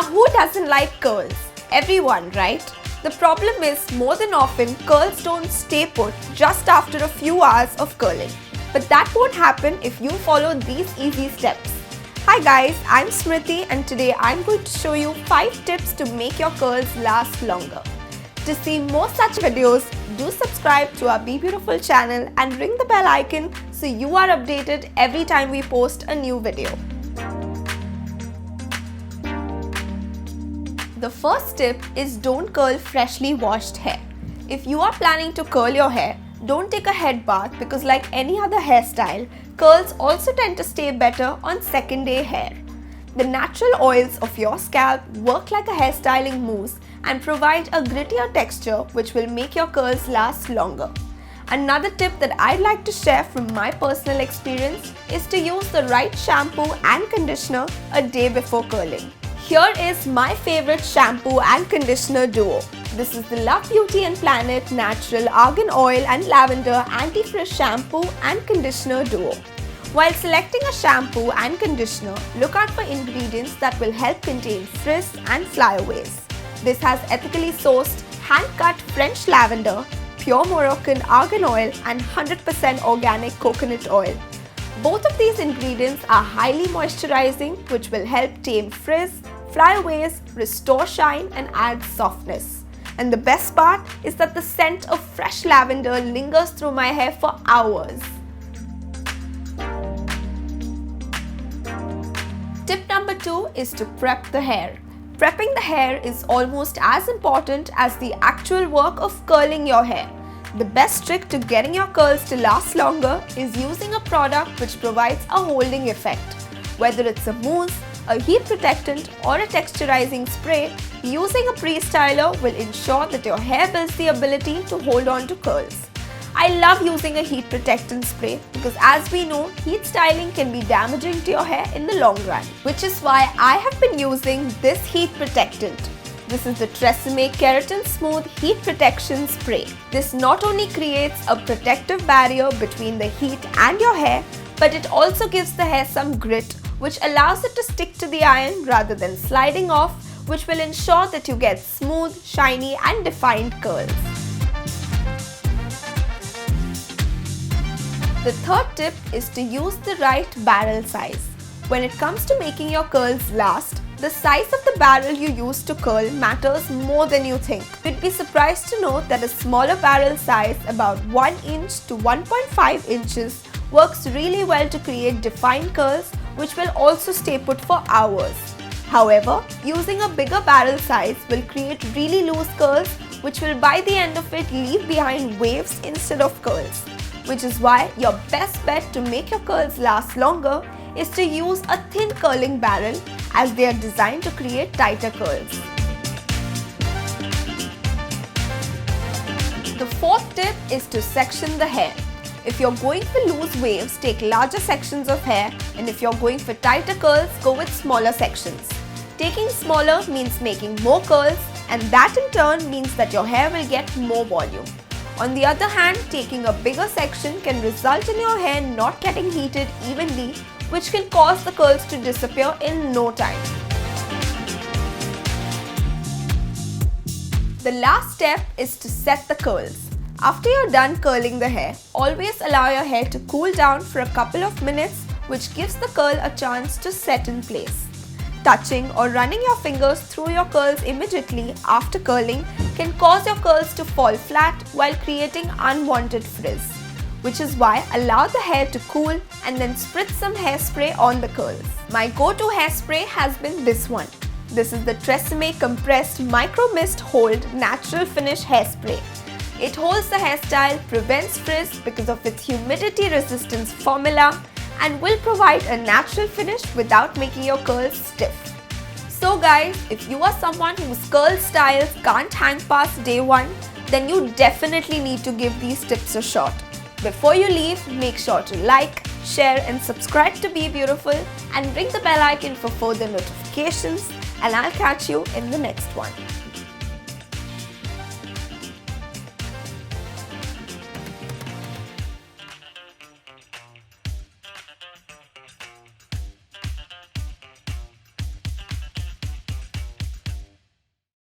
Now who doesn't like curls? Everyone, right? The problem is more than often curls don't stay put just after a few hours of curling. But that won't happen if you follow these easy steps. Hi guys, I'm Smriti and today I'm going to show you 5 tips to make your curls last longer. To see more such videos, do subscribe to our BeBeautiful channel and ring the bell icon so you are updated every time we post a new video. The first tip is don't curl freshly washed hair. If you are planning to curl your hair, don't take a head bath because like any other hairstyle, curls also tend to stay better on second day hair. The natural oils of your scalp work like a hairstyling mousse and provide a grittier texture which will make your curls last longer. Another tip that I'd like to share from my personal experience is to use the right shampoo and conditioner a day before curling. Here is my favorite shampoo and conditioner duo. This is the Love Beauty and Planet Natural Argan Oil and Lavender Anti-Frizz Shampoo and Conditioner Duo. While selecting a shampoo and conditioner, look out for ingredients that will help contain frizz and flyaways. This has ethically sourced, hand-cut French lavender, pure Moroccan argan oil and 100% organic coconut oil. Both of these ingredients are highly moisturizing, which will help tame frizz, flyaways, restore shine and add softness. And the best part is that the scent of fresh lavender lingers through my hair for hours. Tip number 2 is to prep the hair. Prepping the hair is almost as important as the actual work of curling your hair. The best trick to getting your curls to last longer is using a product which provides a holding effect. Whether it's a mousse, a heat protectant or a texturizing spray, using a pre-styler will ensure that your hair builds the ability to hold on to curls. I love using a heat protectant spray because as we know, heat styling can be damaging to your hair in the long run, which is why I have been using this heat protectant. This is the Tresemme Keratin Smooth Heat Protection Spray. This not only creates a protective barrier between the heat and your hair, but it also gives the hair some grit, which allows it to stick to the iron rather than sliding off, which will ensure that you get smooth, shiny and defined curls. The third tip is to use the right barrel size. When it comes to making your curls last, the size of the barrel you use to curl matters more than you think. You'd be surprised to know that a smaller barrel size, about 1 inch to 1.5 inches, works really well to create defined curls which will also stay put for hours. However, using a bigger barrel size will create really loose curls which will by the end of it leave behind waves instead of curls. Which is why your best bet to make your curls last longer is to use a thin curling barrel as they are designed to create tighter curls. The fourth tip is to section the hair. If you're going for loose waves, take larger sections of hair, and if you're going for tighter curls, go with smaller sections. Taking smaller means making more curls, and that in turn means that your hair will get more volume. On the other hand, taking a bigger section can result in your hair not getting heated evenly, which can cause the curls to disappear in no time. The last step is to set the curls. After you're done curling the hair, always allow your hair to cool down for a couple of minutes, which gives the curl a chance to set in place. Touching or running your fingers through your curls immediately after curling can cause your curls to fall flat while creating unwanted frizz. Which is why allow the hair to cool and then spritz some hairspray on the curls. My go-to hairspray has been this one. This is the Tresemme Compressed Micro Mist Hold Natural Finish Hairspray. It holds the hairstyle, prevents frizz because of its humidity resistance formula, and will provide a natural finish without making your curls stiff. So guys, if you are someone whose curl styles can't hang past day 1, then you definitely need to give these tips a shot. Before you leave, make sure to like, share and subscribe to BeBeautiful and ring the bell icon for further notifications, and I'll catch you in the next one.